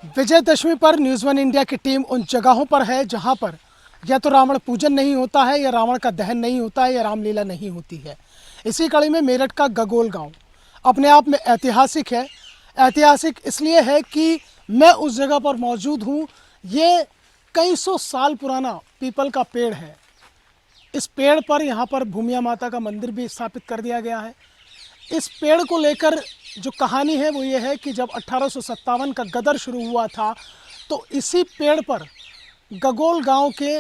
विजयदशमी पर news one India की team उन जगहों पर है जहां पर या तो रावण पूजन नहीं होता है, या रावण का दहन नहीं होता है, या रामलीला नहीं होती है। इसी कड़ी में मेरठ का गगोल गांव अपने आप में ऐतिहासिक है। ऐतिहासिक इसलिए है कि मैं उस जगह पर मौजूद हूं। ये कई सौ साल पुराना पीपल का पेड़ है। इस पेड़ पर यहाँ पर भूमिया माता का मंदिर भी स्थापित कर दिया गया है। इस पेड़ को लेकर जो कहानी है वो ये है कि जब 1857 का गदर शुरू हुआ था तो इसी पेड़ पर गगोल गांव के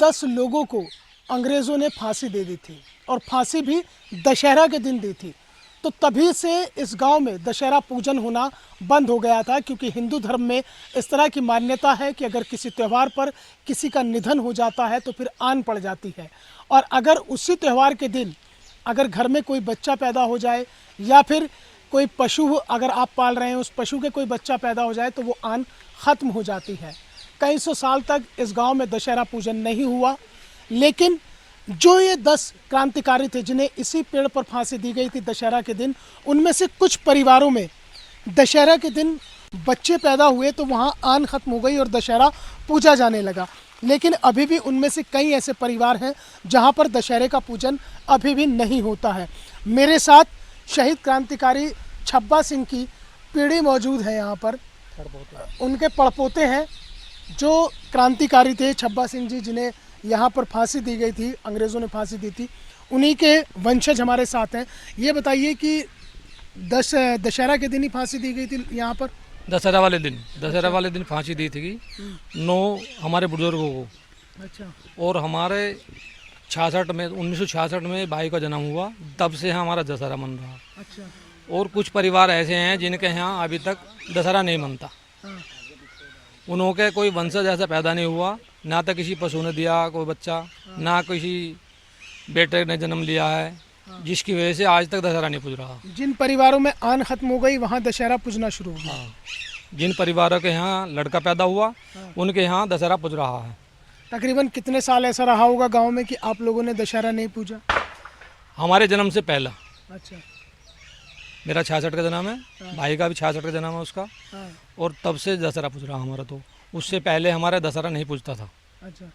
10 लोगों को अंग्रेज़ों ने फांसी दे दी थी, और फांसी भी दशहरा के दिन दी थी। तो तभी से इस गांव में दशहरा पूजन होना बंद हो गया था, क्योंकि हिंदू धर्म में इस तरह की मान्यता है कि अगर किसी त्यौहार पर किसी का निधन हो जाता है तो फिर आन पड़ जाती है, और अगर उसी त्यौहार के दिन अगर घर में कोई बच्चा पैदा हो जाए या फिर कोई पशु अगर आप पाल रहे हैं उस पशु के कोई बच्चा पैदा हो जाए तो वो आन ख़त्म हो जाती है। कई सौ साल तक इस गांव में दशहरा पूजन नहीं हुआ, लेकिन जो ये 10 क्रांतिकारी थे जिन्हें इसी पेड़ पर फांसी दी गई थी दशहरा के दिन, उनमें से कुछ परिवारों में दशहरा के दिन बच्चे पैदा हुए तो वहाँ आन ख़त्म हो गई और दशहरा पूजा जाने लगा। लेकिन अभी भी उनमें से कई ऐसे परिवार हैं जहाँ पर दशहरे का पूजन अभी भी नहीं होता है। मेरे साथ शहीद क्रांतिकारी छब्बा सिंह की पीढ़ी मौजूद है यहाँ पर। उनके पड़पोते हैं जो क्रांतिकारी थे, छब्बा सिंह जी, जिन्हें यहाँ पर फांसी दी गई थी, अंग्रेज़ों ने फांसी दी थी। उन्हीं के वंशज हमारे साथ हैं। ये बताइए कि दशहरा के दिन ही फांसी दी गई थी यहाँ पर? दशहरा वाले दिन फांसी दी थी 9 हमारे बुजुर्गों को। अच्छा। और हमारे 1966 में भाई का जन्म हुआ, तब से हमारा दशहरा मन रहा। अच्छा। और कुछ परिवार ऐसे हैं जिनके यहाँ अभी तक दशहरा नहीं मनता। हाँ। उनके कोई वंशज ऐसा पैदा नहीं हुआ, ना तो किसी पशु ने दिया कोई बच्चा, ना किसी बेटे ने जन्म लिया है, जिसकी वजह से आज तक दशहरा नहीं पूज रहा। जिन परिवारों में आन खत्म हो गई वहाँ दशहरा पूजना शुरू हो गया। हाँ, जिन परिवारों के यहाँ लड़का पैदा हुआ उनके यहाँ दशहरा पूज रहा है। तकरीबन कितने साल ऐसा रहा होगा गांव में कि आप लोगों ने दशहरा नहीं पूजा? हमारे जन्म से पहला। अच्छा। मेरा 66 का जन्म है, भाई का भी 66 का जन्म है उसका। हाँ। और तब से दशहरा पूज रहा हमारा। तो उससे पहले हमारा दशहरा नहीं पूजता था। अच्छा।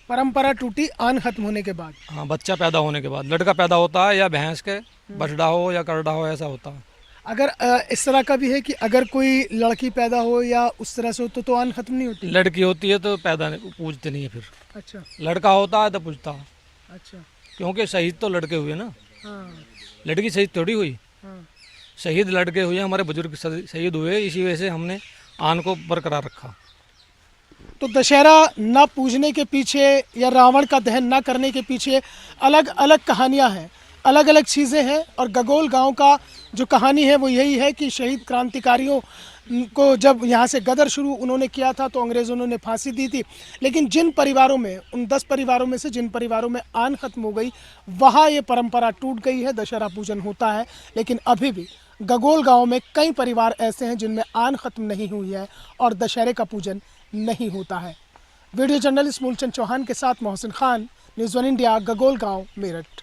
परंपरा टूटी आन खत्म होने के बाद? हाँ, बच्चा पैदा होने के बाद, लड़का पैदा होता है या भैंस के बछड़ा हो या करड़ा हो, ऐसा होता है। अगर इस तरह का भी है कि अगर कोई लड़की पैदा हो या उस तरह से हो तो आन खत्म नहीं होती? लड़की होती है तो पैदा नहीं, पूजते नहीं है फिर। अच्छा। लड़का होता है तो पूजता है। अच्छा। क्योंकि शहीद तो लड़के हुए ना, हाँ। लड़की शहीद थोड़ी हुई। हाँ। शहीद लड़के हुए, हमारे बुजुर्ग शहीद हुए, इसी वजह से हमने आन को बरकरार रखा। तो दशहरा न पूजने के पीछे या रावण का दहन न करने के पीछे अलग अलग कहानियां हैं, अलग अलग चीज़ें हैं। और गगोल गांव का जो कहानी है वो यही है कि शहीद क्रांतिकारियों को जब यहाँ से गदर शुरू उन्होंने किया था तो अंग्रेज़ों ने फांसी दी थी। लेकिन जिन परिवारों में, उन 10 परिवारों में से जिन परिवारों में आन खत्म हो गई, वहाँ ये परंपरा टूट गई है, दशहरा पूजन होता है। लेकिन अभी भी गगोल गांव में कई परिवार ऐसे हैं जिनमें आन खत्म नहीं हुई है और दशहरे का पूजन नहीं होता है। वीडियो जर्नलिस्ट मूलचंद चौहान के साथ Mohsin Khan, news one India, Gagol गांव, मेरठ।